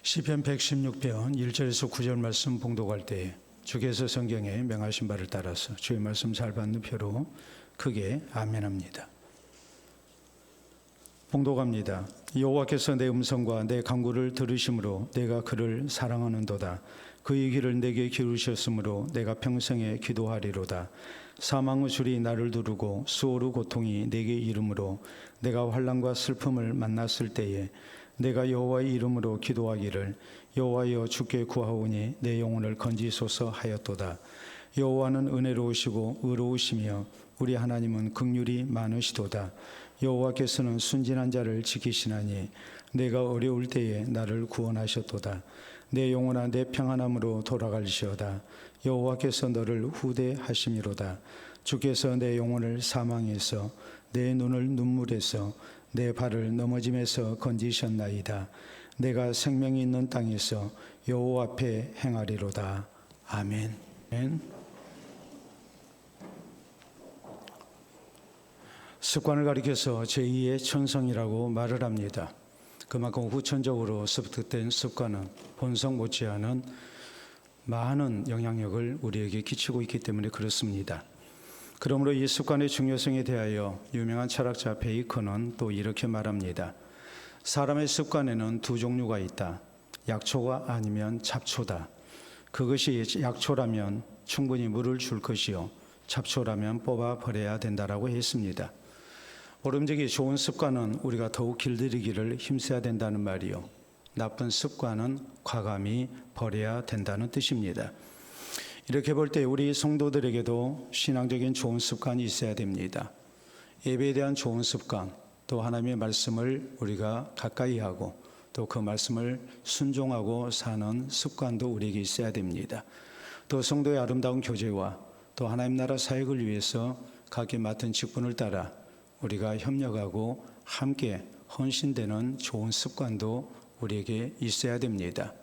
시편 116편 1절에서 9절 말씀 봉독할 때 주께서 성경에 명하신 바를 따라서 주의 말씀 잘 받는 표로 크게 아멘합니다. 봉독합니다. 여호와께서 내 음성과 내 간구를 들으심으로 내가 그를 사랑하는도다. 그의 귀를 내게 기울이셨으므로 내가 평생에 기도하리로다. 사망의 줄이 나를 두르고 수오르 고통이 내게 이름으로 내가 환난과 슬픔을 만났을 때에 내가 여호와의 이름으로 기도하기를 여호와여 주께 구하오니 내 영혼을 건지소서 하였도다. 여호와는 은혜로우시고 의로우시며 우리 하나님은 긍휼이 많으시도다. 여호와께서는 순진한 자를 지키시나니 내가 어려울 때에 나를 구원하셨도다. 내 영혼아 내 평안함으로 돌아갈지어다. 여호와께서 너를 후대하심이로다. 주께서 내 영혼을 사망에서 내 눈을 눈물에서 내 발을 넘어짐에서 건지셨나이다. 내가 생명이 있는 땅에서 여호와 앞에 행하리로다. 아멘. 습관을 가리켜서 제2의 천성이라고 말을 합니다. 그만큼 후천적으로 습득된 습관은 본성 못지않은 많은 영향력을 우리에게 끼치고 있기 때문에 그렇습니다. 그러므로 이 습관의 중요성에 대하여 유명한 철학자 베이컨은 또 이렇게 말합니다. 사람의 습관에는 두 종류가 있다. 약초가 아니면 잡초다. 그것이 약초라면 충분히 물을 줄 것이요 잡초라면 뽑아 버려야 된다라고 했습니다. 오름지기 좋은 습관은 우리가 더욱 길들이기를 힘써야 된다는 말이요 나쁜 습관은 과감히 버려야 된다는 뜻입니다. 이렇게 볼 때 우리 성도들에게도 신앙적인 좋은 습관이 있어야 됩니다. 예배에 대한 좋은 습관, 또 하나님의 말씀을 우리가 가까이 하고 또 그 말씀을 순종하고 사는 습관도 우리에게 있어야 됩니다. 또 성도의 아름다운 교제와 또 하나님 나라 사역을 위해서 각기 맡은 직분을 따라 우리가 협력하고 함께 헌신되는 좋은 습관도 우리에게 있어야 됩니다.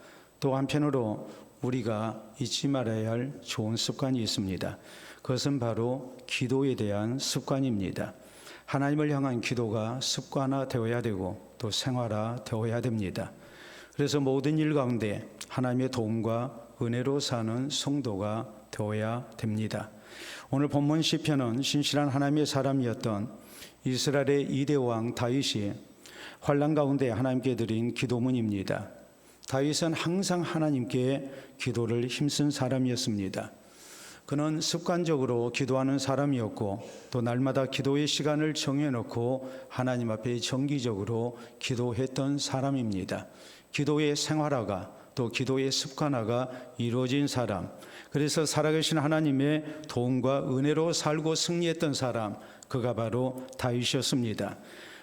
또 한편으로 우리가 잊지 말아야 할 좋은 습관이 있습니다. 그것은 바로 기도에 대한 습관입니다. 하나님을 향한 기도가 습관화되어야 되고 또 생활화되어야 됩니다. 그래서 모든 일 가운데 하나님의 도움과 은혜로 사는 성도가 되어야 됩니다. 오늘 본문 시편은 신실한 하나님의 사람이었던 이스라엘의 2대 왕 다윗이 환난 가운데 하나님께 드린 기도문입니다. 다윗은 항상 하나님께 기도를 힘쓴 사람이었습니다. 그는 습관적으로 기도하는 사람이었고 또 날마다 기도의 시간을 정해놓고 하나님 앞에 정기적으로 기도했던 사람입니다. 기도의 생활화가 또 기도의 습관화가 이루어진 사람, 그래서 살아계신 하나님의 도움과 은혜로 살고 승리했던 사람, 그가 바로 다윗이었습니다.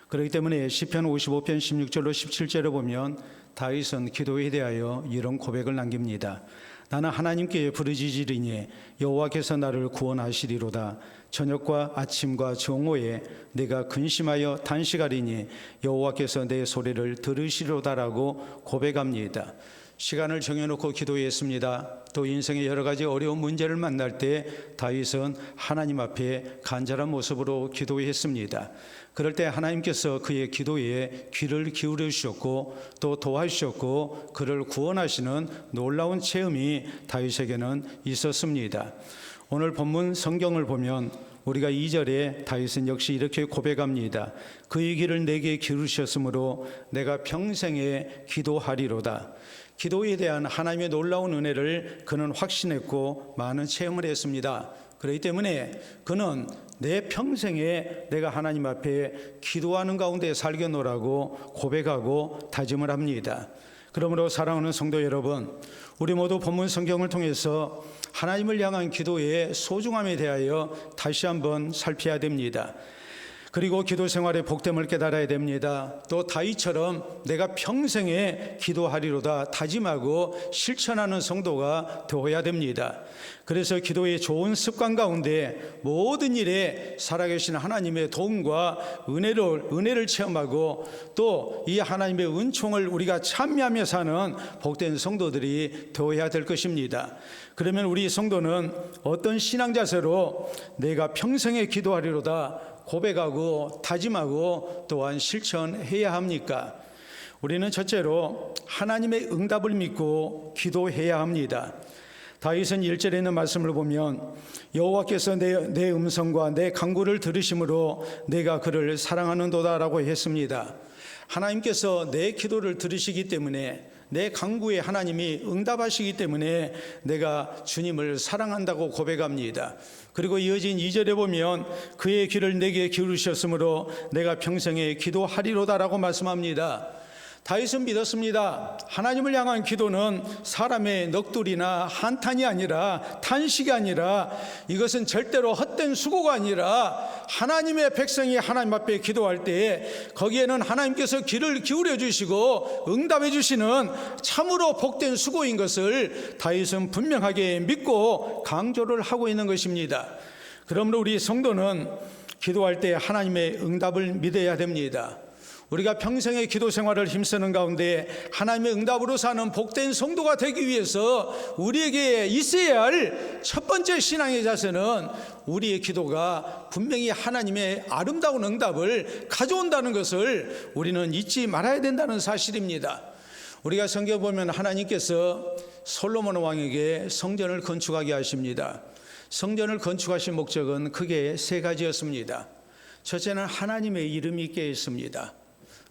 그렇기 때문에 시편 55편 16절로 17절에 보면 다윗은 기도에 대하여 이런 고백을 남깁니다. 나는 하나님께 부르짖으리니 여호와께서 나를 구원하시리로다. 저녁과 아침과 정오에 내가 근심하여 단식하리니 여호와께서 내 소리를 들으시리로다라고 고백합니다. 시간을 정해놓고 기도했습니다. 또 인생의 여러 가지 어려운 문제를 만날 때 다윗은 하나님 앞에 간절한 모습으로 기도했습니다. 그럴 때 하나님께서 그의 기도에 귀를 기울여 주셨고 또 도와주셨고 그를 구원하시는 놀라운 체험이 다윗에게는 있었습니다. 오늘 본문 성경을 보면 우리가 2절에 다윗은 역시 이렇게 고백합니다. 그의 귀를 내게 기울이셨으므로 내가 평생에 기도하리로다. 기도에 대한 하나님의 놀라운 은혜를 그는 확신했고 많은 체험을 했습니다. 그렇기 때문에 그는 내 평생에 내가 하나님 앞에 기도하는 가운데 살겠노라고 고백하고 다짐을 합니다. 그러므로 사랑하는 성도 여러분, 우리 모두 본문 성경을 통해서 하나님을 향한 기도의 소중함에 대하여 다시 한번 살펴야 됩니다. 그리고 기도 생활의 복됨을 깨달아야 됩니다. 또 다윗처럼 내가 평생에 기도하리로다 다짐하고 실천하는 성도가 되어야 됩니다. 그래서 기도의 좋은 습관 가운데 모든 일에 살아계신 하나님의 도움과 은혜를 체험하고 또 이 하나님의 은총을 우리가 참여하며 사는 복된 성도들이 되어야 될 것입니다. 그러면 우리 성도는 어떤 신앙 자세로 내가 평생에 기도하리로다 고백하고 다짐하고 또한 실천해야 합니까? 우리는 첫째로 하나님의 응답을 믿고 기도해야 합니다. 다윗은 1절에 있는 말씀을 보면 여호와께서 내 음성과 내 간구를 들으심으로 내가 그를 사랑하는도다라고 했습니다. 하나님께서 내 기도를 들으시기 때문에, 내 간구에 하나님이 응답하시기 때문에 내가 주님을 사랑한다고 고백합니다. 그리고 이어진 2절에 보면 그의 귀를 내게 기울이셨으므로 내가 평생에 기도하리로다라고 말씀합니다. 다윗은 믿었습니다. 하나님을 향한 기도는 사람의 넋두리나 한탄이 아니라, 탄식이 아니라, 이것은 절대로 헛된 수고가 아니라 하나님의 백성이 하나님 앞에 기도할 때에 거기에는 하나님께서 귀를 기울여 주시고 응답해 주시는 참으로 복된 수고인 것을 다윗은 분명하게 믿고 강조를 하고 있는 것입니다. 그러므로 우리 성도는 기도할 때 하나님의 응답을 믿어야 됩니다. 우리가 평생의 기도 생활을 힘쓰는 가운데 하나님의 응답으로 사는 복된 성도가 되기 위해서 우리에게 있어야 할 첫 번째 신앙의 자세는 우리의 기도가 분명히 하나님의 아름다운 응답을 가져온다는 것을 우리는 잊지 말아야 된다는 사실입니다. 우리가 성경에 보면 하나님께서 솔로몬 왕에게 성전을 건축하게 하십니다. 성전을 건축하신 목적은 크게 세 가지였습니다. 첫째는 하나님의 이름이 있게 했습니다.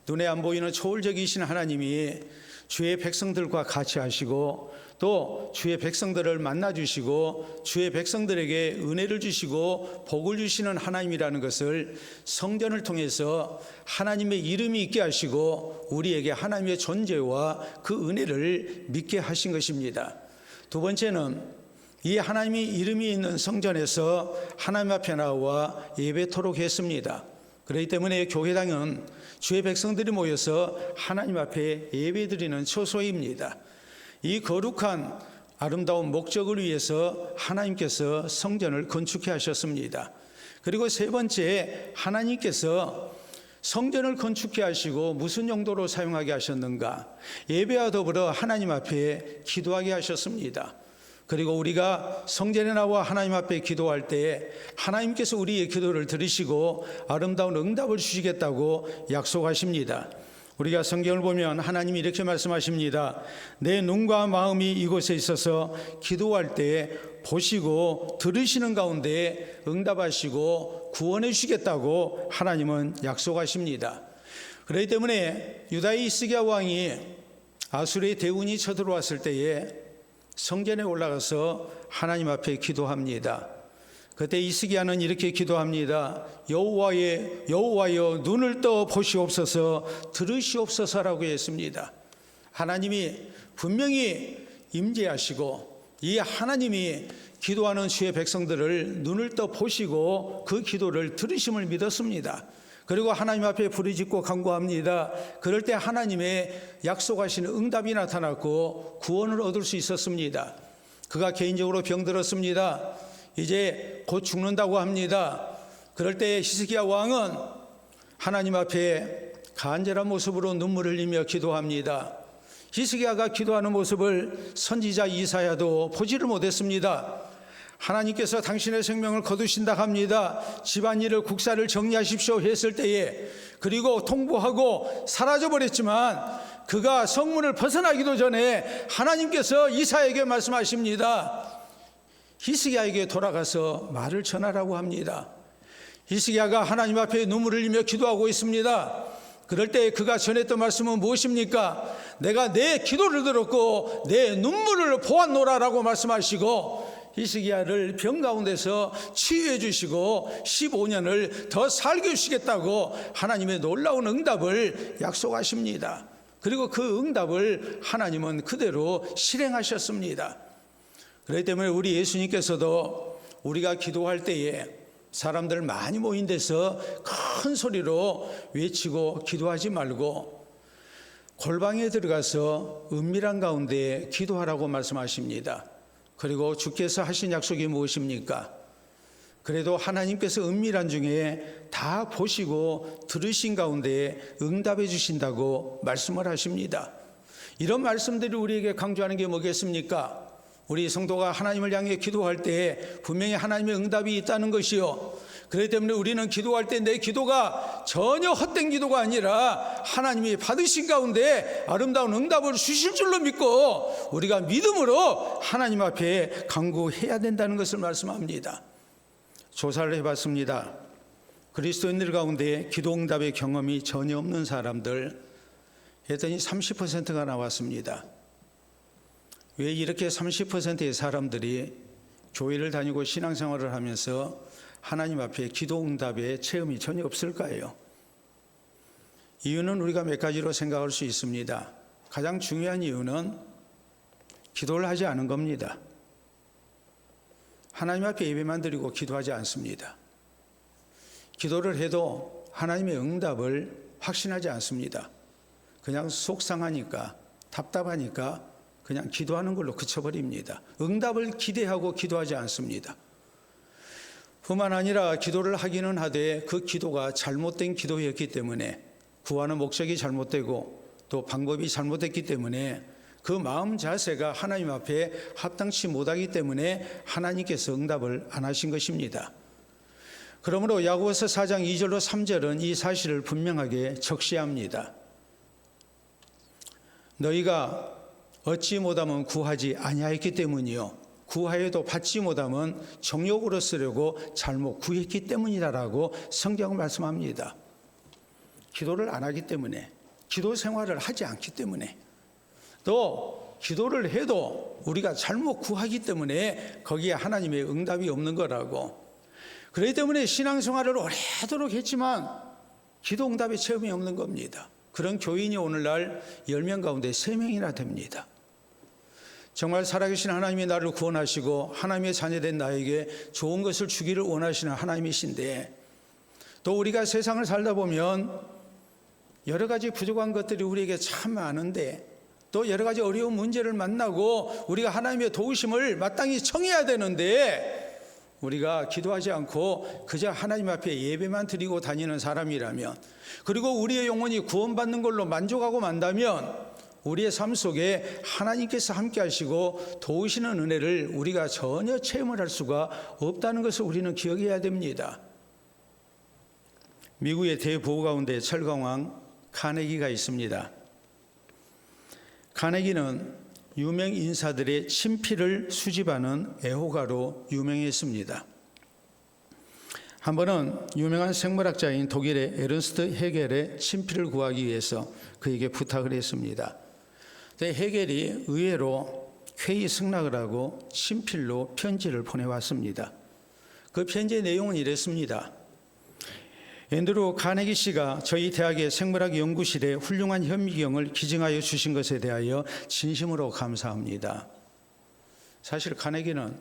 눈에 안 보이는 초월적이신 하나님이 주의 백성들과 같이 하시고 또 주의 백성들을 만나 주시고 주의 백성들에게 은혜를 주시고 복을 주시는 하나님이라는 것을 성전을 통해서 하나님의 이름이 있게 하시고 우리에게 하나님의 존재와 그 은혜를 믿게 하신 것입니다. 두 번째는 이 하나님의 이름이 있는 성전에서 하나님 앞에 나와 예배토록 했습니다. 그렇기 때문에 교회당은 주의 백성들이 모여서 하나님 앞에 예배드리는 처소입니다. 이 거룩한 아름다운 목적을 위해서 하나님께서 성전을 건축해 하셨습니다. 그리고 세 번째, 하나님께서 성전을 건축해 하시고 무슨 용도로 사용하게 하셨는가? 예배와 더불어 하나님 앞에 기도하게 하셨습니다. 그리고 우리가 성전에 나와 하나님 앞에 기도할 때 하나님께서 우리의 기도를 들으시고 아름다운 응답을 주시겠다고 약속하십니다. 우리가 성경을 보면 하나님이 이렇게 말씀하십니다. 내 눈과 마음이 이곳에 있어서 기도할 때 보시고 들으시는 가운데 응답하시고 구원해 주시겠다고 하나님은 약속하십니다. 그렇기 때문에 유다의 히스기야 왕이 아수르의 대운이 쳐들어왔을 때에 성전에 올라가서 하나님 앞에 기도합니다. 그때 히스기야는 이렇게 기도합니다. 여호와여 눈을 떠 보시옵소서, 들으시옵소서라고 했습니다. 하나님이 분명히 임재하시고 이 하나님이 기도하는 주의 백성들을 눈을 떠 보시고 그 기도를 들으심을 믿었습니다. 그리고 하나님 앞에 부르짖고 간구합니다. 그럴 때 하나님의 약속하시는 응답이 나타났고 구원을 얻을 수 있었습니다. 그가 개인적으로 병들었습니다. 이제 곧 죽는다고 합니다. 그럴 때 히스기야 왕은 하나님 앞에 간절한 모습으로 눈물을 흘리며 기도합니다. 히스기야가 기도하는 모습을 선지자 이사야도 보지를 못했습니다. 하나님께서 당신의 생명을 거두신다 합니다. 집안일을 국사를 정리하십시오 했을 때에, 그리고 통보하고 사라져버렸지만 그가 성문을 벗어나기도 전에 하나님께서 이사야에게 말씀하십니다. 히스기야에게 돌아가서 말을 전하라고 합니다. 히스기야가 하나님 앞에 눈물을 흘리며 기도하고 있습니다. 그럴 때 그가 전했던 말씀은 무엇입니까? 내가 내 기도를 들었고 내 눈물을 보았노라라고 말씀하시고 히스기야를 병 가운데서 치유해 주시고 15년을 더 살게 해주시겠다고 하나님의 놀라운 응답을 약속하십니다. 그리고 그 응답을 하나님은 그대로 실행하셨습니다. 그렇기 때문에 우리 예수님께서도 우리가 기도할 때에 사람들 많이 모인 데서 큰 소리로 외치고 기도하지 말고 골방에 들어가서 은밀한 가운데 기도하라고 말씀하십니다. 그리고 주께서 하신 약속이 무엇입니까? 그래도 하나님께서 은밀한 중에 다 보시고 들으신 가운데 응답해 주신다고 말씀을 하십니다. 이런 말씀들이 우리에게 강조하는 게 뭐겠습니까? 우리 성도가 하나님을 향해 기도할 때 분명히 하나님의 응답이 있다는 것이요, 그렇기 때문에 우리는 기도할 때 내 기도가 전혀 헛된 기도가 아니라 하나님이 받으신 가운데 아름다운 응답을 주실 줄로 믿고 우리가 믿음으로 하나님 앞에 간구해야 된다는 것을 말씀합니다. 조사를 해봤습니다. 그리스도인들 가운데 기도 응답의 경험이 전혀 없는 사람들 했더니 30%가 나왔습니다. 왜 이렇게 30%의 사람들이 교회를 다니고 신앙생활을 하면서 하나님 앞에 기도 응답의 체험이 전혀 없을까요? 이유는 우리가 몇 가지로 생각할 수 있습니다. 가장 중요한 이유는 기도를 하지 않은 겁니다. 하나님 앞에 예배만 드리고 기도하지 않습니다. 기도를 해도 하나님의 응답을 확신하지 않습니다. 그냥 속상하니까, 답답하니까 그냥 기도하는 걸로 그쳐버립니다. 응답을 기대하고 기도하지 않습니다. 뿐만 아니라 기도를 하기는 하되 그 기도가 잘못된 기도였기 때문에, 구하는 목적이 잘못되고 또 방법이 잘못됐기 때문에 그 마음 자세가 하나님 앞에 합당치 못하기 때문에 하나님께서 응답을 안 하신 것입니다. 그러므로 야고보서 4장 2절로 3절은 이 사실을 분명하게 적시합니다. 너희가 얻지 못하면 구하지 아니하였기 때문이요, 구하여도 받지 못하면 정욕으로 쓰려고 잘못 구했기 때문이다라고 성경은 말씀합니다. 기도를 안 하기 때문에, 기도 생활을 하지 않기 때문에, 또 기도를 해도 우리가 잘못 구하기 때문에 거기에 하나님의 응답이 없는 거라고. 그렇기 때문에 신앙생활을 오래도록 했지만 기도 응답의 체험이 없는 겁니다. 그런 교인이 오늘날 10명 가운데 3명이나 됩니다. 정말 살아계신 하나님이 나를 구원하시고 하나님의 자녀된 나에게 좋은 것을 주기를 원하시는 하나님이신데, 또 우리가 세상을 살다 보면 여러 가지 부족한 것들이 우리에게 참 많은데, 또 여러 가지 어려운 문제를 만나고 우리가 하나님의 도우심을 마땅히 청해야 되는데, 우리가 기도하지 않고 그저 하나님 앞에 예배만 드리고 다니는 사람이라면, 그리고 우리의 영혼이 구원받는 걸로 만족하고 만다면 우리의 삶 속에 하나님께서 함께 하시고 도우시는 은혜를 우리가 전혀 체험을 할 수가 없다는 것을 우리는 기억해야 됩니다. 미국의 대부호 가운데 철강왕 카네기가 있습니다. 카네기는 유명 인사들의 친필을 수집하는 애호가로 유명했습니다. 한 번은 유명한 생물학자인 독일의 에른스트 헤겔의 친필을 구하기 위해서 그에게 부탁을 했습니다. 헤겔이 의외로 쾌히 승낙을 하고 친필로 편지를 보내왔습니다. 그 편지의 내용은 이랬습니다. 앤드루 카네기 씨가 저희 대학의 생물학 연구실에 훌륭한 현미경을 기증하여 주신 것에 대하여 진심으로 감사합니다. 사실 카네기는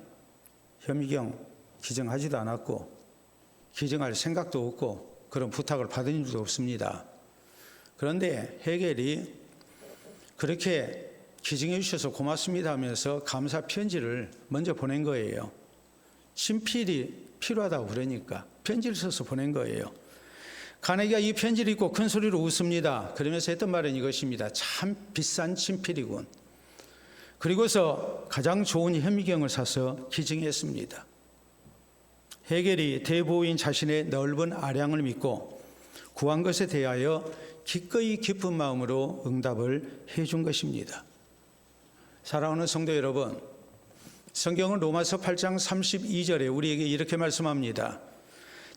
현미경 기증하지도 않았고 기증할 생각도 없고 그런 부탁을 받은 일도 없습니다. 그런데 헤겔이 그렇게 기증해 주셔서 고맙습니다 하면서 감사 편지를 먼저 보낸 거예요. 친필이 필요하다고 그러니까 편지를 써서 보낸 거예요. 카네기가 이 편지를 읽고 큰 소리로 웃습니다. 그러면서 했던 말은 이것입니다. 참 비싼 친필이군. 그리고서 가장 좋은 현미경을 사서 기증했습니다. 헤겔이 대부호인 자신의 넓은 아량을 믿고 구한 것에 대하여 기꺼이 기쁜 마음으로 응답을 해준 것입니다. 사랑하는 성도 여러분, 성경은 로마서 8장 32절에 우리에게 이렇게 말씀합니다.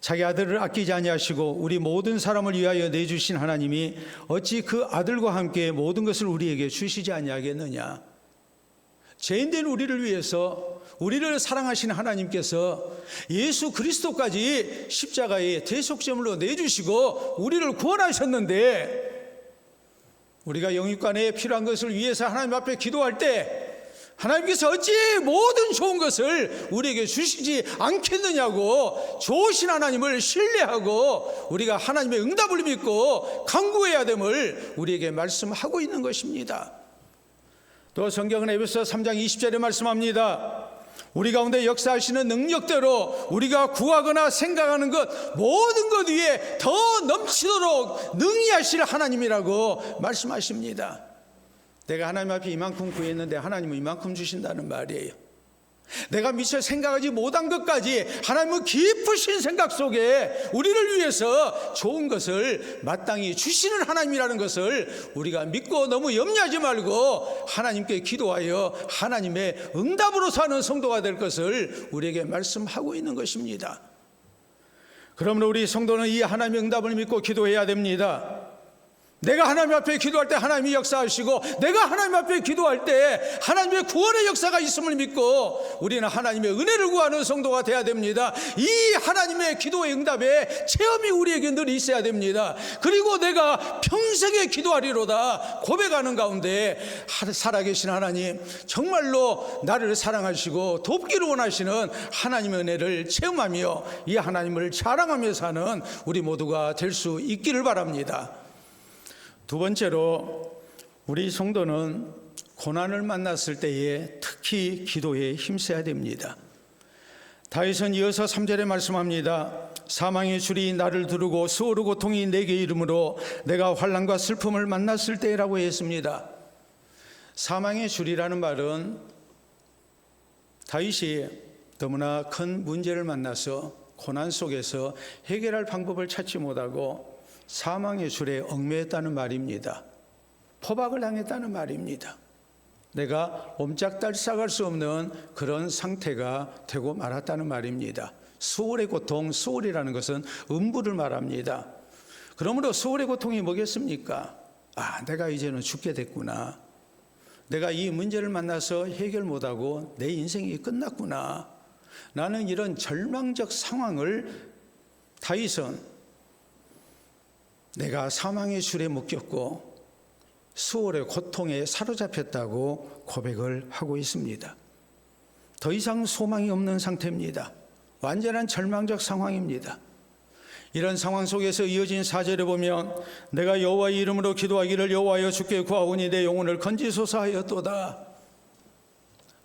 자기 아들을 아끼지 아니하시고 우리 모든 사람을 위하여 내주신 하나님이 어찌 그 아들과 함께 모든 것을 우리에게 주시지 아니하겠느냐. 죄인된 우리를 위해서 우리를 사랑하시는 하나님께서 예수 그리스도까지 십자가의 대속제물로 내주시고 우리를 구원하셨는데, 우리가 영육간에 필요한 것을 위해서 하나님 앞에 기도할 때 하나님께서 어찌 모든 좋은 것을 우리에게 주시지 않겠느냐고 좋으신 하나님을 신뢰하고 우리가 하나님의 응답을 믿고 간구해야 됨을 우리에게 말씀하고 있는 것입니다. 또 성경은 에베소 3장 20절에 말씀합니다. 우리 가운데 역사하시는 능력대로 우리가 구하거나 생각하는 것 모든 것 위에 더 넘치도록 능히 하실 하나님이라고 말씀하십니다. 내가 하나님 앞에 이만큼 구했는데 하나님은 이만큼 주신다는 말이에요. 내가 미처 생각하지 못한 것까지 하나님은 깊으신 생각 속에 우리를 위해서 좋은 것을 마땅히 주시는 하나님이라는 것을 우리가 믿고 너무 염려하지 말고 하나님께 기도하여 하나님의 응답으로 사는 성도가 될 것을 우리에게 말씀하고 있는 것입니다. 그러므로 우리 성도는 이 하나님의 응답을 믿고 기도해야 됩니다. 내가 하나님 앞에 기도할 때 하나님이 역사하시고, 내가 하나님 앞에 기도할 때 하나님의 구원의 역사가 있음을 믿고 우리는 하나님의 은혜를 구하는 성도가 돼야 됩니다. 이 하나님의 기도의 응답의 체험이 우리에게 늘 있어야 됩니다. 그리고 내가 평생에 기도하리로다 고백하는 가운데 살아계신 하나님, 정말로 나를 사랑하시고 돕기를 원하시는 하나님의 은혜를 체험하며 이 하나님을 자랑하며 사는 우리 모두가 될 수 있기를 바랍니다. 두 번째로, 우리 성도는 고난을 만났을 때에 특히 기도에 힘써야 됩니다. 다윗은 이어서 3절에 말씀합니다. 사망의 줄이 나를 두르고 수오르 고통이 내게 이르므로 내가 환난과 슬픔을 만났을 때라고 했습니다. 사망의 줄이라는 말은 다윗이 너무나 큰 문제를 만나서 고난 속에서 해결할 방법을 찾지 못하고 사망의 줄에 얽매였다는 말입니다. 포박을 당했다는 말입니다. 내가 옴짝달싹할 수 없는 그런 상태가 되고 말았다는 말입니다. 수월의 고통, 수월이라는 것은 음부를 말합니다. 그러므로 수월의 고통이 뭐겠습니까? 내가 이제는 죽게 됐구나. 내가 이 문제를 만나서 해결 못하고 내 인생이 끝났구나. 나는 이런 절망적 상황을 다윗은 내가 사망의 줄에 묶였고 수월의 고통에 사로잡혔다고 고백을 하고 있습니다. 더 이상 소망이 없는 상태입니다. 완전한 절망적 상황입니다. 이런 상황 속에서 이어진 4절에 보면 내가 여호와의 이름으로 기도하기를 여호와여 주께 구하오니 내 영혼을 건지소서 하였도다.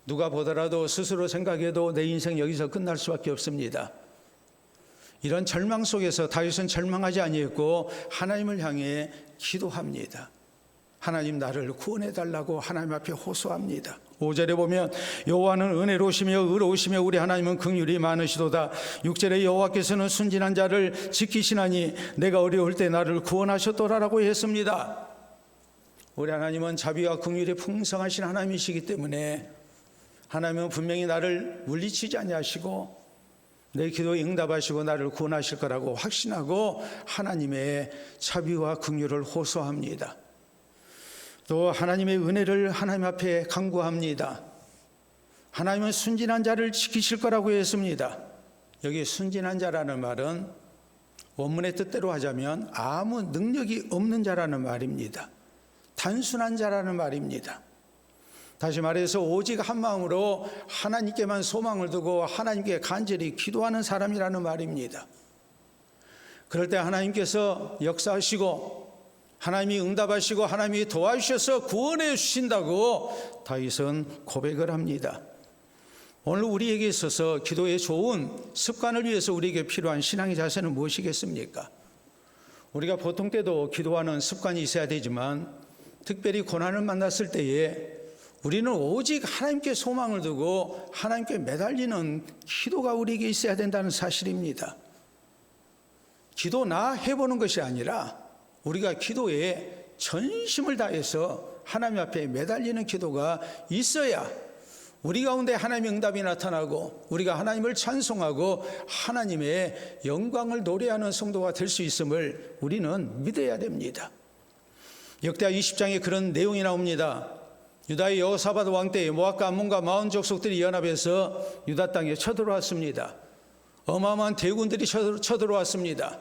누가 보더라도 스스로 생각해도 내 인생 여기서 끝날 수밖에 없습니다. 이런 절망 속에서 다윗은 절망하지 아니했고 하나님을 향해 기도합니다. 하나님, 나를 구원해 달라고 하나님 앞에 호소합니다. 5절에 보면 여호와는 은혜로우시며 의로우시며 우리 하나님은 긍휼이 많으시도다. 6절에 여호와께서는 순진한 자를 지키시나니 내가 어려울 때 나를 구원하셨도라라고 했습니다. 우리 하나님은 자비와 긍휼이 풍성하신 하나님이시기 때문에 하나님은 분명히 나를 물리치지 아니하시고 내 기도에 응답하시고 나를 구원하실 거라고 확신하고 하나님의 자비와 긍휼을 호소합니다. 또 하나님의 은혜를 하나님 앞에 간구합니다. 하나님은 순진한 자를 지키실 거라고 했습니다. 여기 순진한 자라는 말은 원문의 뜻대로 하자면 아무 능력이 없는 자라는 말입니다. 단순한 자라는 말입니다. 다시 말해서 오직 한 마음으로 하나님께만 소망을 두고 하나님께 간절히 기도하는 사람이라는 말입니다. 그럴 때 하나님께서 역사하시고 하나님이 응답하시고 하나님이 도와주셔서 구원해 주신다고 다윗은 고백을 합니다. 오늘 우리에게 있어서 기도의 좋은 습관을 위해서 우리에게 필요한 신앙의 자세는 무엇이겠습니까? 우리가 보통 때도 기도하는 습관이 있어야 되지만 특별히 고난을 만났을 때에 우리는 오직 하나님께 소망을 두고 하나님께 매달리는 기도가 우리에게 있어야 된다는 사실입니다. 기도나 해보는 것이 아니라 우리가 기도에 전심을 다해서 하나님 앞에 매달리는 기도가 있어야 우리 가운데 하나님의 응답이 나타나고 우리가 하나님을 찬송하고 하나님의 영광을 노래하는 성도가 될 수 있음을 우리는 믿어야 됩니다. 역대하 20장에 그런 내용이 나옵니다. 유다의 여호사밧 왕 때에 모압과 암몬과 마온 족속들이 연합해서 유다 땅에 쳐들어왔습니다. 어마어마한 대군들이 쳐들어왔습니다.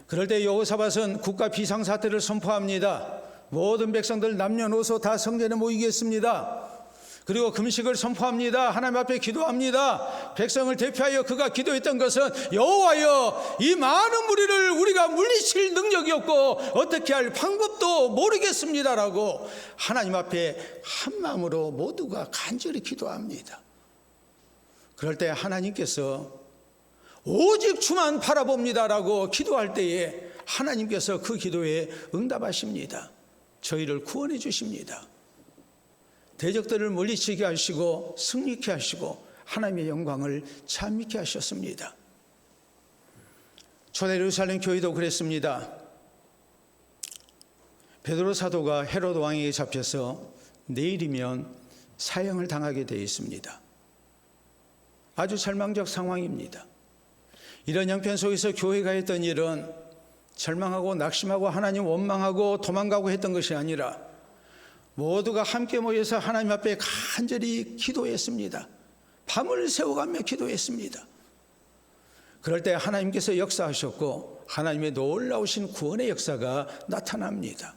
그럴 때 여호사밧은 국가 비상사태를 선포합니다. 모든 백성들 남녀노소 다 성전에 모이겠습니다. 그리고 금식을 선포합니다. 하나님 앞에 기도합니다. 백성을 대표하여 그가 기도했던 것은 여호와여, 이 많은 무리를 우리가 물리칠 능력이 없고 어떻게 할 방법도 모르겠습니다라고 하나님 앞에 한 마음으로 모두가 간절히 기도합니다. 그럴 때 하나님께서 오직 주만 바라봅니다라고 기도할 때에 하나님께서 그 기도에 응답하십니다. 저희를 구원해 주십니다. 대적들을 물리치게 하시고 승리케 하시고 하나님의 영광을 찬미케 하셨습니다. 초대 예루살렘 교회도 그랬습니다. 베드로 사도가 헤롯 왕에게 잡혀서 내일이면 사형을 당하게 되어 있습니다. 아주 절망적 상황입니다. 이런 형편 속에서 교회가 했던 일은 절망하고 낙심하고 하나님 원망하고 도망가고 했던 것이 아니라 모두가 함께 모여서 하나님 앞에 간절히 기도했습니다. 밤을 새워가며 기도했습니다. 그럴 때 하나님께서 역사하셨고 하나님의 놀라우신 구원의 역사가 나타납니다.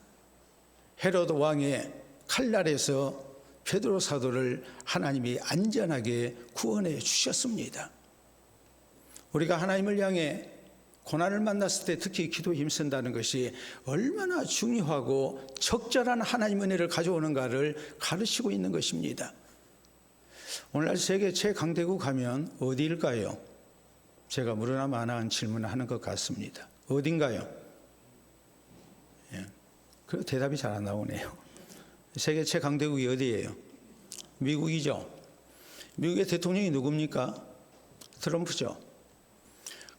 헤롯 왕의 칼날에서 베드로 사도를 하나님이 안전하게 구원해 주셨습니다. 우리가 하나님을 향해 고난을 만났을 때 특히 기도에 힘쓴다는 것이 얼마나 중요하고 적절한 하나님 은혜를 가져오는가를 가르치고 있는 것입니다. 오늘날 세계 최강대국 하면 어디일까요? 제가 물으나 마나한 질문을 하는 것 같습니다. 어딘가요? 예. 그 대답이 잘 안 나오네요. 세계 최강대국이 어디예요? 미국이죠. 미국의 대통령이 누굽니까? 트럼프죠.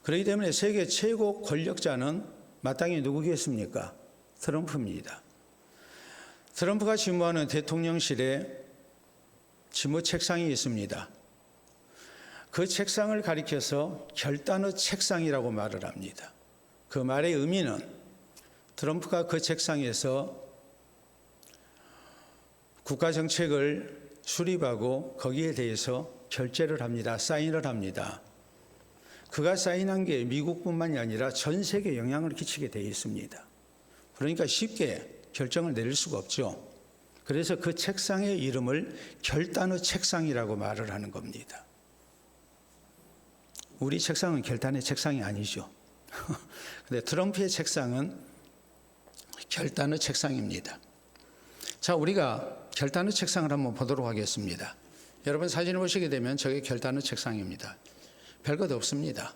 그렇기 때문에 세계 최고 권력자는 마땅히 누구겠습니까? 트럼프입니다. 트럼프가 집무하는 대통령실에 집무 책상이 있습니다. 그 책상을 가리켜서 결단의 책상이라고 말을 합니다. 그 말의 의미는 트럼프가 그 책상에서 국가정책을 수립하고 거기에 대해서 결재를 합니다. 사인을 합니다. 그가 사인한 게 미국뿐만이 아니라 전 세계에 영향을 끼치게 되어 있습니다. 그러니까 쉽게 결정을 내릴 수가 없죠. 그래서 그 책상의 이름을 결단의 책상이라고 말을 하는 겁니다. 우리 책상은 결단의 책상이 아니죠. 근데 트럼프의 책상은 결단의 책상입니다. 자, 우리가 결단의 책상을 한번 보도록 하겠습니다. 여러분 사진을 보시게 되면 저게 결단의 책상입니다. 별것 없습니다.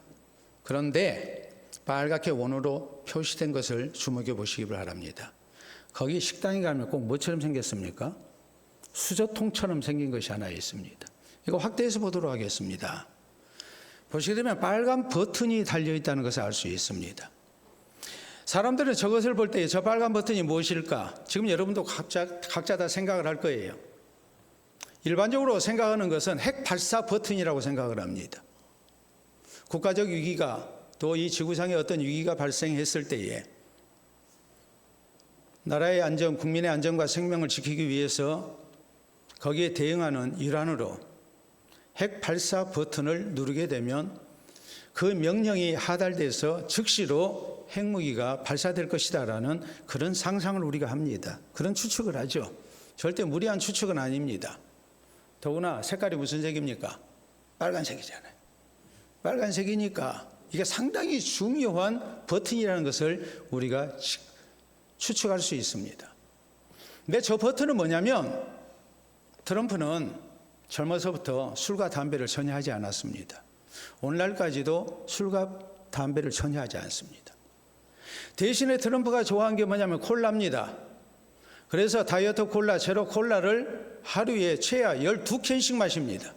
그런데 빨갛게 원으로 표시된 것을 주목해 보시기 바랍니다. 거기 식당에 가면 꼭 뭐처럼 생겼습니까? 수저통처럼 생긴 것이 하나 있습니다. 이거 확대해서 보도록 하겠습니다. 보시게 되면 빨간 버튼이 달려있다는 것을 알 수 있습니다. 사람들은 저것을 볼 때 저 빨간 버튼이 무엇일까? 지금 여러분도 각자 다 생각을 할 거예요. 일반적으로 생각하는 것은 핵 발사 버튼이라고 생각을 합니다. 국가적 위기가 또 이 지구상에 어떤 위기가 발생했을 때에 나라의 안전, 국민의 안전과 생명을 지키기 위해서 거기에 대응하는 일환으로 핵 발사 버튼을 누르게 되면 그 명령이 하달돼서 즉시로 핵무기가 발사될 것이다라는 그런 상상을 우리가 합니다. 그런 추측을 하죠. 절대 무리한 추측은 아닙니다. 더구나 색깔이 무슨 색입니까? 빨간색이잖아요. 빨간색이니까 이게 상당히 중요한 버튼이라는 것을 우리가 추측할 수 있습니다. 근데 저 버튼은 뭐냐면 트럼프는 젊어서부터 술과 담배를 전혀 하지 않았습니다. 오늘날까지도 술과 담배를 전혀 하지 않습니다. 대신에 트럼프가 좋아하는 게 뭐냐면 콜라입니다. 그래서 다이어트 콜라, 제로 콜라를 하루에 최하 12캔씩 마십니다.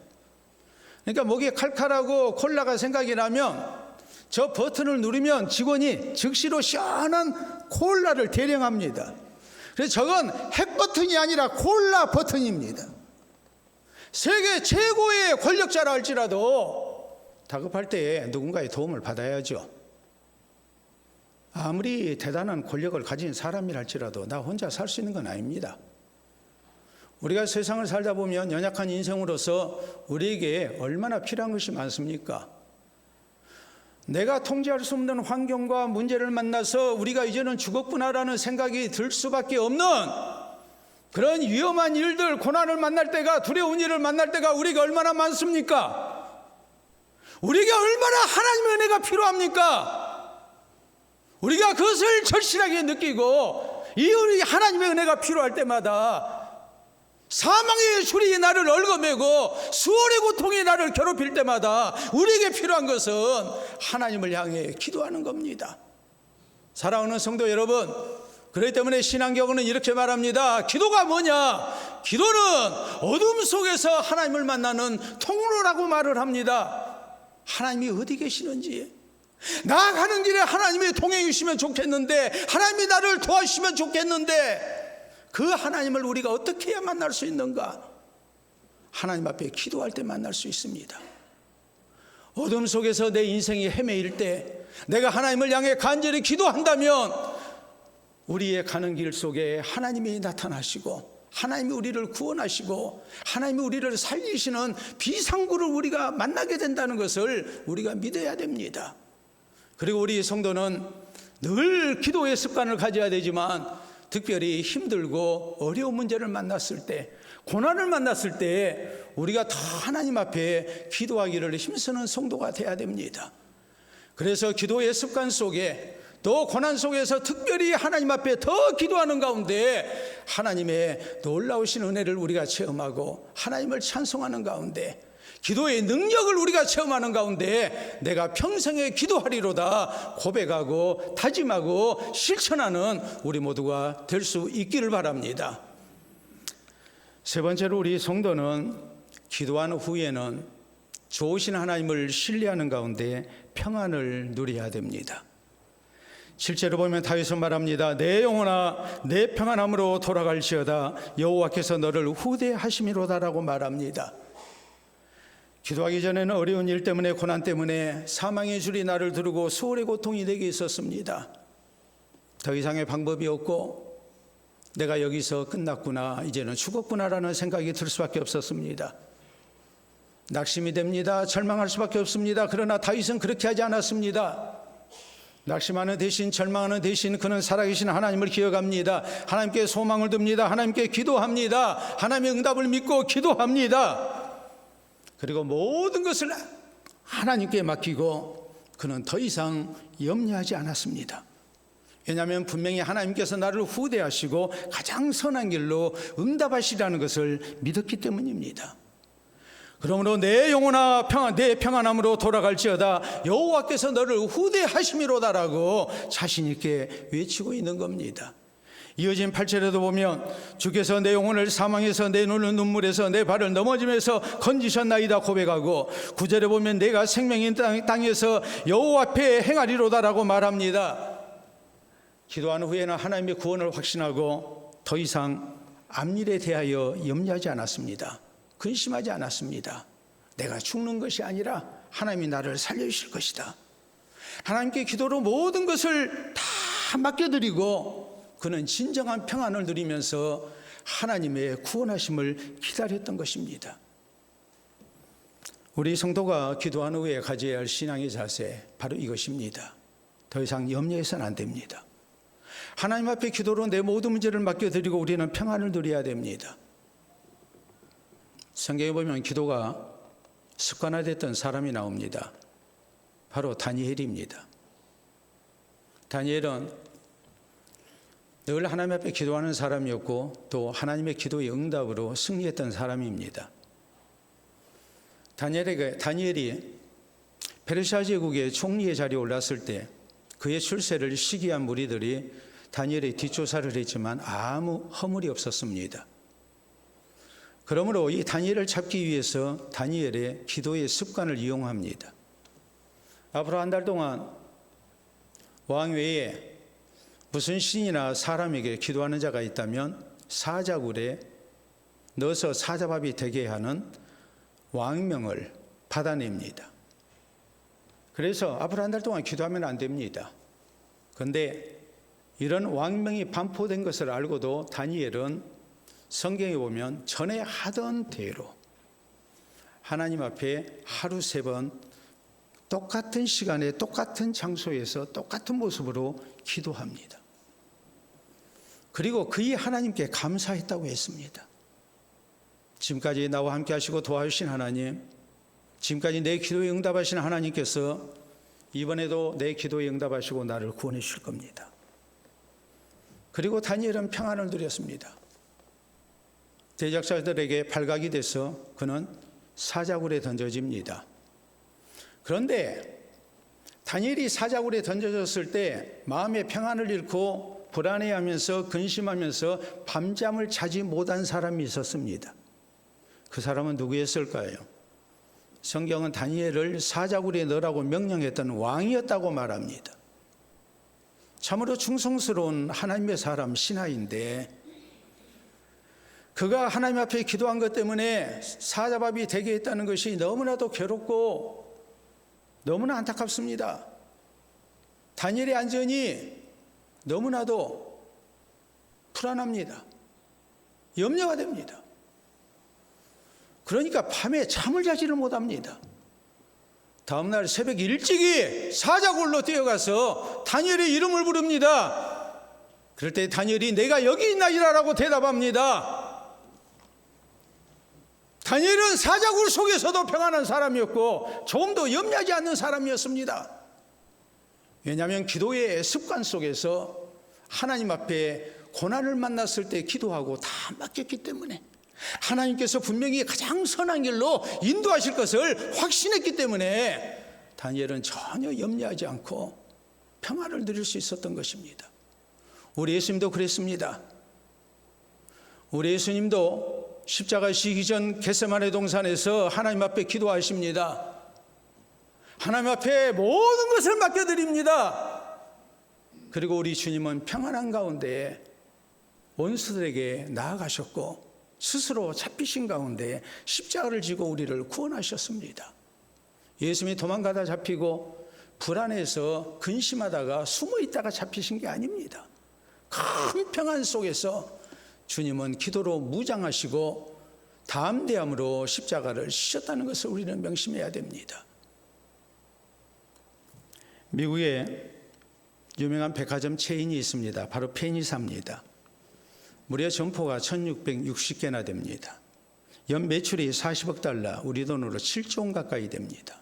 그러니까 목이 칼칼하고 콜라가 생각이 나면 저 버튼을 누르면 직원이 즉시로 시원한 콜라를 대령합니다. 그래서 저건 핵 버튼이 아니라 콜라 버튼입니다. 세계 최고의 권력자라 할지라도 다급할 때에 누군가의 도움을 받아야죠. 아무리 대단한 권력을 가진 사람이라 할지라도 나 혼자 살 수 있는 건 아닙니다. 우리가 세상을 살다 보면 연약한 인생으로서 우리에게 얼마나 필요한 것이 많습니까? 내가 통제할 수 없는 환경과 문제를 만나서 우리가 이제는 죽었구나라는 생각이 들 수밖에 없는 그런 위험한 일들, 고난을 만날 때가, 두려운 일을 만날 때가 우리가 얼마나 많습니까? 우리에게 얼마나 하나님의 은혜가 필요합니까? 우리가 그것을 절실하게 느끼고 이 우리 하나님의 은혜가 필요할 때마다 사망의 줄이 나를 얽어매고 수월의 고통이 나를 괴롭힐 때마다 우리에게 필요한 것은 하나님을 향해 기도하는 겁니다. 사랑하는 성도 여러분, 그렇기 때문에 신앙경은 이렇게 말합니다. 기도가 뭐냐? 기도는 어둠 속에서 하나님을 만나는 통로라고 말을 합니다. 하나님이 어디 계시는지, 나아가는 길에 하나님이 동행해 주시면 좋겠는데, 하나님이 나를 도와주시면 좋겠는데, 그 하나님을 우리가 어떻게 해야 만날 수 있는가? 하나님 앞에 기도할 때 만날 수 있습니다. 어둠 속에서 내 인생이 헤매일 때 내가 하나님을 향해 간절히 기도한다면 우리의 가는 길 속에 하나님이 나타나시고, 하나님이 우리를 구원하시고, 하나님이 우리를 살리시는 비상구를 우리가 만나게 된다는 것을 우리가 믿어야 됩니다. 그리고 우리 성도는 늘 기도의 습관을 가져야 되지만, 특별히 힘들고 어려운 문제를 만났을 때, 고난을 만났을 때 우리가 더 하나님 앞에 기도하기를 힘쓰는 성도가 되어야 됩니다. 그래서 기도의 습관 속에, 또 고난 속에서 특별히 하나님 앞에 더 기도하는 가운데 하나님의 놀라우신 은혜를 우리가 체험하고, 하나님을 찬송하는 가운데, 기도의 능력을 우리가 체험하는 가운데 내가 평생에 기도하리로다 고백하고 다짐하고 실천하는 우리 모두가 될 수 있기를 바랍니다. 세 번째로, 우리 성도는 기도한 후에는 좋으신 하나님을 신뢰하는 가운데 평안을 누려야 됩니다. 실제로 보면 다윗은 말합니다. 내 영혼아 내 평안함으로 돌아갈지어다 여호와께서 너를 후대하심이로다라고 말합니다. 기도하기 전에는 어려운 일 때문에, 고난 때문에 사망의 줄이 나를 두르고 수월의 고통이 내게 있었습니다. 더 이상의 방법이 없고 내가 여기서 끝났구나, 이제는 죽었구나라는 생각이 들 수밖에 없었습니다. 낙심이 됩니다. 절망할 수밖에 없습니다. 그러나 다윗은 그렇게 하지 않았습니다. 낙심하는 대신, 절망하는 대신 그는 살아계신 하나님을 기억합니다. 하나님께 소망을 둡니다. 하나님께 기도합니다. 하나님의 응답을 믿고 기도합니다. 그리고 모든 것을 하나님께 맡기고 그는 더 이상 염려하지 않았습니다. 왜냐하면 분명히 하나님께서 나를 후대하시고 가장 선한 길로 응답하시라는 것을 믿었기 때문입니다. 그러므로 내 영혼아 내 평안함으로 돌아갈지어다 여호와께서 너를 후대하심이로다라고 자신 있게 외치고 있는 겁니다. 이어진 8절에도 보면 주께서 내 영혼을 사망에서 내 눈을 눈물에서 내 발을 넘어짐에서 건지셨나이다 고백하고, 9절에 보면 내가 생명인 땅에서 여호와 앞에 행하리로다라고 말합니다. 기도한 후에는 하나님의 구원을 확신하고 더 이상 앞일에 대하여 염려하지 않았습니다. 근심하지 않았습니다. 내가 죽는 것이 아니라 하나님이 나를 살려주실 것이다. 하나님께 기도로 모든 것을 다 맡겨드리고 그는 진정한 평안을 누리면서 하나님의 구원하심을 기다렸던 것입니다. 우리 성도가 기도한 후에 가져야 할 신앙의 자세, 바로 이것입니다. 더 이상 염려해서는 안 됩니다. 하나님 앞에 기도로 내 모든 문제를 맡겨드리고 우리는 평안을 누려야 됩니다. 성경에 보면 기도가 습관화됐던 사람이 나옵니다. 바로 다니엘입니다. 다니엘은 늘 하나님 앞에 기도하는 사람이었고 또 하나님의 기도의 응답으로 승리했던 사람입니다. 다니엘이 페르시아 제국의 총리의 자리에 올랐을 때 그의 출세를 시기한 무리들이 다니엘의 뒷조사를 했지만 아무 허물이 없었습니다. 그러므로 이 다니엘을 잡기 위해서 다니엘의 기도의 습관을 이용합니다. 앞으로 한 달 동안 왕 외에 무슨 신이나 사람에게 기도하는 자가 있다면 사자굴에 넣어서 사자밥이 되게 하는 왕명을 받아냅니다. 그래서 앞으로 한 달 동안 기도하면 안 됩니다. 그런데 이런 왕명이 반포된 것을 알고도 다니엘은 성경에 보면 전에 하던 대로 하나님 앞에 하루 3번 똑같은 시간에 똑같은 장소에서 똑같은 모습으로 기도합니다. 그리고 그이 하나님께 감사했다고 했습니다. 지금까지 나와 함께 하시고 도와주신 하나님, 지금까지 내 기도에 응답하신 하나님께서 이번에도 내 기도에 응답하시고 나를 구원해 주실 겁니다. 그리고 다니엘은 평안을 누렸습니다. 대적자들에게 발각이 돼서 그는 사자굴에 던져집니다. 그런데 다니엘이 사자굴에 던져졌을 때 마음의 평안을 잃고 불안해하면서 근심하면서 밤잠을 자지 못한 사람이 있었습니다. 그 사람은 누구였을까요? 성경은 다니엘을 사자굴에 넣으라고 명령했던 왕이었다고 말합니다. 참으로 충성스러운 하나님의 사람 시나인데, 그가 하나님 앞에 기도한 것 때문에 사자밥이 되게 했다는 것이 너무나도 괴롭고 너무나 안타깝습니다. 다니엘의 안전이 너무나도 불안합니다. 염려가 됩니다. 그러니까 밤에 잠을 자지를 못합니다. 다음날 새벽 일찍이 사자굴로 뛰어가서 다니엘의 이름을 부릅니다. 그럴 때 다니엘이 내가 여기 있나이라고 대답합니다. 다니엘은 사자굴 속에서도 평안한 사람이었고 조금도 염려하지 않는 사람이었습니다. 왜냐하면 기도의 습관 속에서 하나님 앞에 고난을 만났을 때 기도하고 다 맡겼기 때문에, 하나님께서 분명히 가장 선한 길로 인도하실 것을 확신했기 때문에 다니엘은 전혀 염려하지 않고 평안을 누릴 수 있었던 것입니다. 우리 예수님도 그랬습니다. 우리 예수님도 십자가 지기 전 겟세마네 동산에서 하나님 앞에 기도하십니다. 하나님 앞에 모든 것을 맡겨드립니다. 그리고 우리 주님은 평안한 가운데 원수들에게 나아가셨고 스스로 잡히신 가운데 십자가를 지고 우리를 구원하셨습니다. 예수님이 도망가다 잡히고 불안해서 근심하다가 숨어 있다가 잡히신 게 아닙니다. 큰 평안 속에서 주님은 기도로 무장하시고 담대함으로 십자가를 지셨다는 것을 우리는 명심해야 됩니다. 미국에 유명한 백화점 체인이 있습니다. 바로 페니사입니다. 무려 점포가 1660개나 됩니다. 연 매출이 40억 달러, 우리 돈으로 7조 원 가까이 됩니다.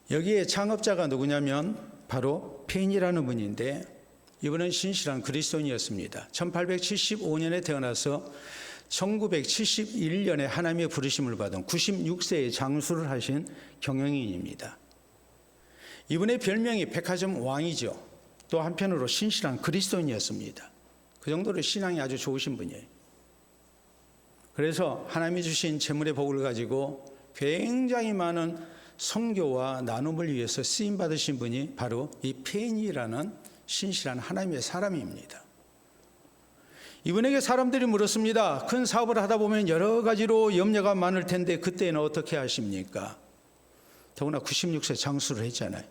여기에 창업자가 누구냐면 바로 페인이라는 분인데, 이분은 신실한 그리스도인이었습니다. 1875년에 태어나서 1971년에 하나님의 부르심을 받은 96세에 장수를 하신 경영인입니다. 이분의 별명이 백화점 왕이죠. 또 한편으로 신실한 그리스도인이었습니다. 그 정도로 신앙이 아주 좋으신 분이에요. 그래서 하나님이 주신 재물의 복을 가지고 굉장히 많은 선교와 나눔을 위해서 쓰임받으신 분이 바로 이 페인이라는 신실한 하나님의 사람입니다. 이분에게 사람들이 물었습니다. 큰 사업을 하다 보면 여러 가지로 염려가 많을 텐데 그때는 어떻게 하십니까? 더구나 96세 장수를 했잖아요.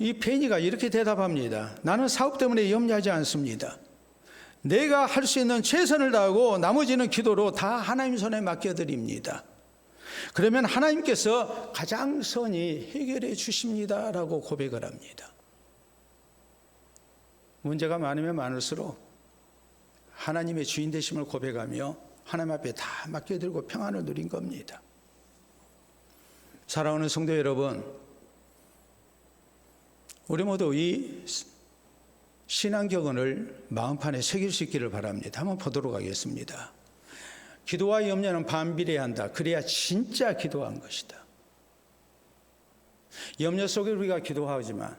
이 페니가 이렇게 대답합니다. 나는 사업 때문에 염려하지 않습니다. 내가 할 수 있는 최선을 다하고 나머지는 기도로 다 하나님 손에 맡겨드립니다. 그러면 하나님께서 가장 선히 해결해 주십니다라고 고백을 합니다. 문제가 많으면 많을수록 하나님의 주인 되심을 고백하며 하나님 앞에 다 맡겨드리고 평안을 누린 겁니다. 사랑하는 성도 여러분, 우리 모두 이 신앙격언을 마음판에 새길 수 있기를 바랍니다. 한번 보도록 하겠습니다. 기도와 염려는 반비례한다. 그래야 진짜 기도한 것이다. 염려 속에 우리가 기도하지만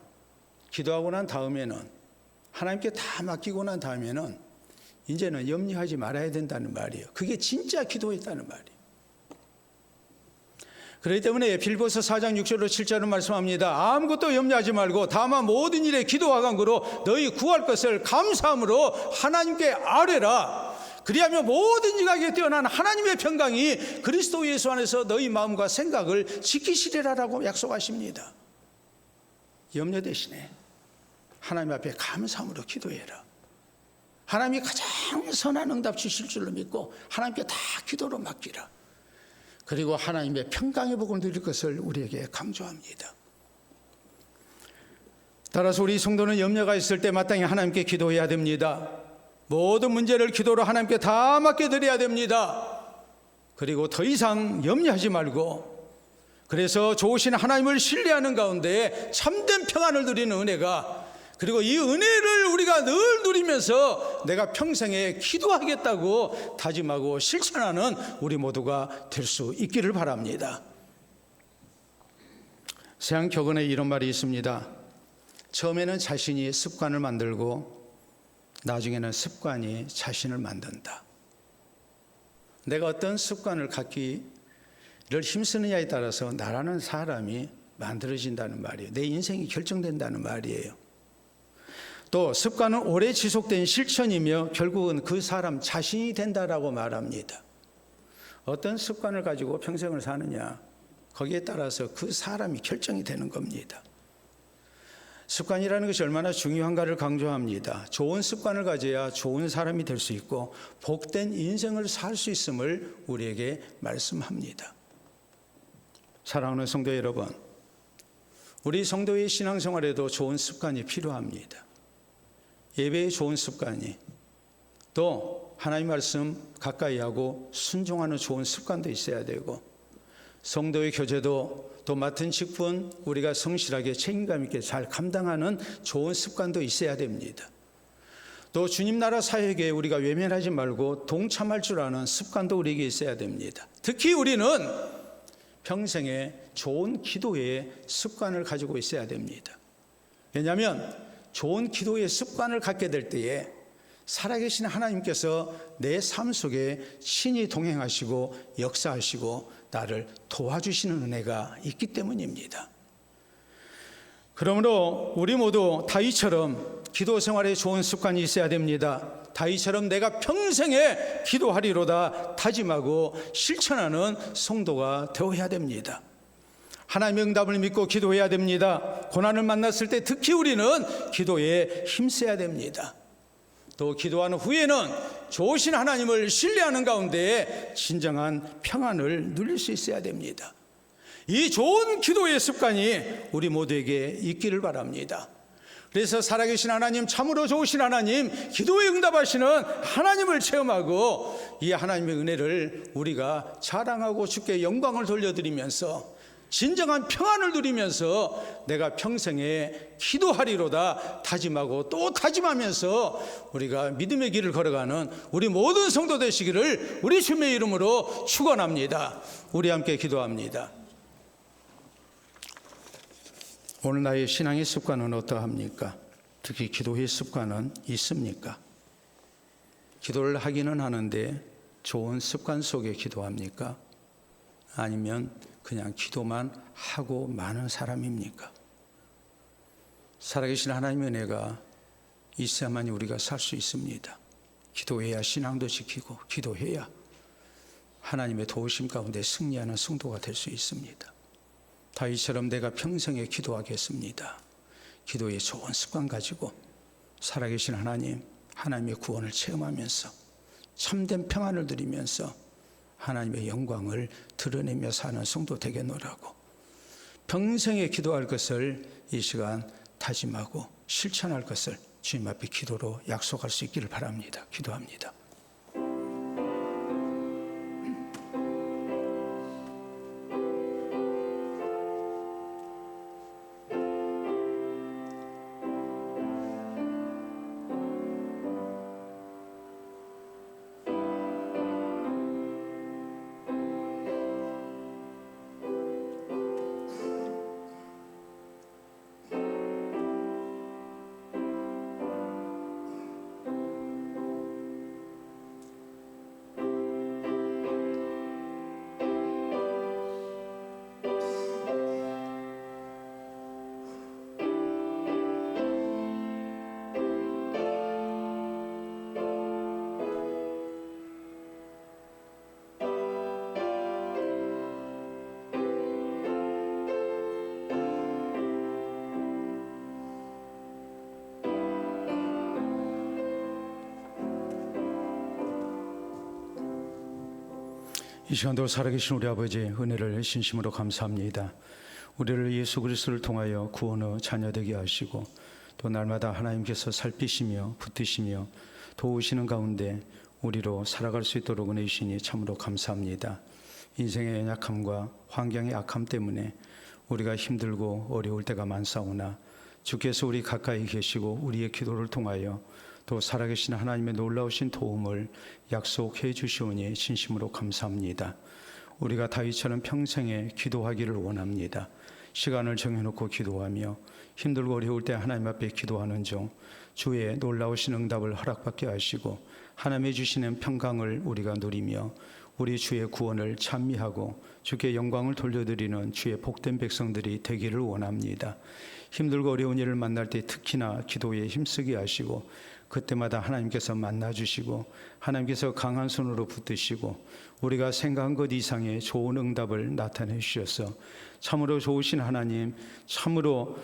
기도하고 난 다음에는, 하나님께 다 맡기고 난 다음에는 이제는 염려하지 말아야 된다는 말이에요. 그게 진짜 기도했다는 말이에요. 그렇기 때문에 빌보서 4장 6절로 7절은 말씀합니다. 아무것도 염려하지 말고 다만 모든 일에 기도와 간구로 너희 구할 것을 감사함으로 하나님께 아뢰라. 그리하면 모든 지각에 뛰어난 하나님의 평강이 그리스도 예수 안에서 너희 마음과 생각을 지키시리라라고 약속하십니다. 염려 대신에 하나님 앞에 감사함으로 기도해라. 하나님이 가장 선한 응답 주실 줄로 믿고 하나님께 다 기도로 맡기라. 그리고 하나님의 평강의 복을 누릴 것을 우리에게 강조합니다. 따라서 우리 성도는 염려가 있을 때 마땅히 하나님께 기도해야 됩니다. 모든 문제를 기도로 하나님께 다 맡겨드려야 됩니다. 그리고 더 이상 염려하지 말고, 그래서 좋으신 하나님을 신뢰하는 가운데 참된 평안을 누리는 은혜가, 그리고 이 은혜를 우리가 늘 누리면서 내가 평생에 기도하겠다고 다짐하고 실천하는 우리 모두가 될 수 있기를 바랍니다. 세안격언에 이런 말이 있습니다. 처음에는 자신이 습관을 만들고 나중에는 습관이 자신을 만든다. 내가 어떤 습관을 갖기를 힘쓰느냐에 따라서 나라는 사람이 만들어진다는 말이에요. 내 인생이 결정된다는 말이에요. 또 습관은 오래 지속된 실천이며 결국은 그 사람 자신이 된다라고 말합니다. 어떤 습관을 가지고 평생을 사느냐, 거기에 따라서 그 사람이 결정이 되는 겁니다. 습관이라는 것이 얼마나 중요한가를 강조합니다. 좋은 습관을 가져야 좋은 사람이 될 수 있고 복된 인생을 살 수 있음을 우리에게 말씀합니다. 사랑하는 성도 여러분, 우리 성도의 신앙생활에도 좋은 습관이 필요합니다. 예배의 좋은 습관이, 또 하나님 말씀 가까이 하고 순종하는 좋은 습관도 있어야 되고, 성도의 교제도 또 맡은 직분 우리가 성실하게 책임감 있게 잘 감당하는 좋은 습관도 있어야 됩니다. 또 주님 나라 사역에 우리가 외면하지 말고 동참할 줄 아는 습관도 우리에게 있어야 됩니다. 특히 우리는 평생에 좋은 기도의 습관을 가지고 있어야 됩니다. 왜냐하면 좋은 기도의 습관을 갖게 될 때에 살아계신 하나님께서 내 삶 속에 친히 동행하시고 역사하시고 나를 도와주시는 은혜가 있기 때문입니다. 그러므로 우리 모두 다윗처럼 기도 생활에 좋은 습관이 있어야 됩니다. 다윗처럼 내가 평생에 기도하리로다 다짐하고 실천하는 성도가 되어야 됩니다. 하나님의 응답을 믿고 기도해야 됩니다. 고난을 만났을 때 특히 우리는 기도에 힘써야 됩니다. 또 기도하는 후에는 좋으신 하나님을 신뢰하는 가운데 진정한 평안을 누릴 수 있어야 됩니다. 이 좋은 기도의 습관이 우리 모두에게 있기를 바랍니다. 그래서 살아계신 하나님, 참으로 좋으신 하나님, 기도에 응답하시는 하나님을 체험하고 이 하나님의 은혜를 우리가 자랑하고 주께 영광을 돌려드리면서 진정한 평안을 누리면서 내가 평생에 기도하리로다 다짐하고 또 다짐하면서 우리가 믿음의 길을 걸어가는 우리 모든 성도 되시기를 우리 주님의 이름으로 축원합니다. 우리 함께 기도합니다. 오늘 나의 신앙의 습관은 어떠합니까? 특히 기도의 습관은 있습니까? 기도를 하기는 하는데 좋은 습관 속에 기도합니까? 아니면 그냥 기도만 하고 마는 사람입니까? 살아계신 하나님의 은혜가 있어야만 우리가 살 수 있습니다. 기도해야 신앙도 지키고 기도해야 하나님의 도우심 가운데 승리하는 성도가 될 수 있습니다. 다윗처럼 내가 평생에 기도하겠습니다. 기도의 좋은 습관 가지고 살아계신 하나님, 하나님의 구원을 체험하면서 참된 평안을 누리면서 하나님의 영광을 드러내며 사는 성도 되겠노라고 평생에 기도할 것을 이 시간 다짐하고 실천할 것을 주님 앞에 기도로 약속할 수 있기를 바랍니다. 기도합니다. 이 시간도 살아계신 우리 아버지의 은혜를 진심으로 감사합니다. 우리를 예수 그리스도를 통하여 구원의 자녀 되게 하시고 또 날마다 하나님께서 살피시며 붙드시며 도우시는 가운데 우리로 살아갈 수 있도록 은혜 주시니 참으로 감사합니다. 인생의 연약함과 환경의 악함 때문에 우리가 힘들고 어려울 때가 많사오나 주께서 우리 가까이 계시고 우리의 기도를 통하여 또 살아계신 하나님의 놀라우신 도움을 약속해 주시오니 진심으로 감사합니다. 우리가 다윗처럼 평생에 기도하기를 원합니다. 시간을 정해놓고 기도하며 힘들고 어려울 때 하나님 앞에 기도하는 중 주의 놀라우신 응답을 허락받게 하시고 하나님이 주시는 평강을 우리가 누리며 우리 주의 구원을 찬미하고 주께 영광을 돌려드리는 주의 복된 백성들이 되기를 원합니다. 힘들고 어려운 일을 만날 때 특히나 기도에 힘쓰게 하시고 그때마다 하나님께서 만나주시고 하나님께서 강한 손으로 붙드시고 우리가 생각한 것 이상의 좋은 응답을 나타내 주셔서 참으로 좋으신 하나님, 참으로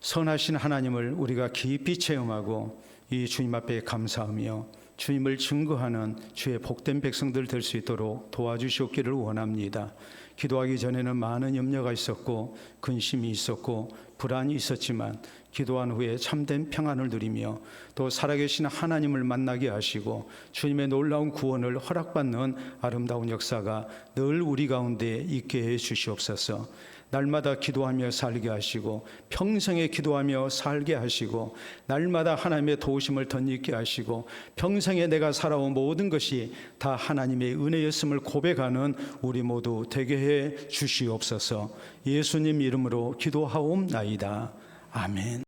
선하신 하나님을 우리가 깊이 체험하고 이 주님 앞에 감사하며 주님을 증거하는 주의 복된 백성들 될 수 있도록 도와주시옵기를 원합니다. 기도하기 전에는 많은 염려가 있었고 근심이 있었고 불안이 있었지만 기도한 후에 참된 평안을 누리며 또 살아계신 하나님을 만나게 하시고 주님의 놀라운 구원을 허락받는 아름다운 역사가 늘 우리 가운데 있게 해 주시옵소서. 날마다 기도하며 살게 하시고 평생에 기도하며 살게 하시고 날마다 하나님의 도우심을 덧입게 하시고 평생에 내가 살아온 모든 것이 다 하나님의 은혜였음을 고백하는 우리 모두 되게 해 주시옵소서. 예수님 이름으로 기도하옵나이다. 아멘.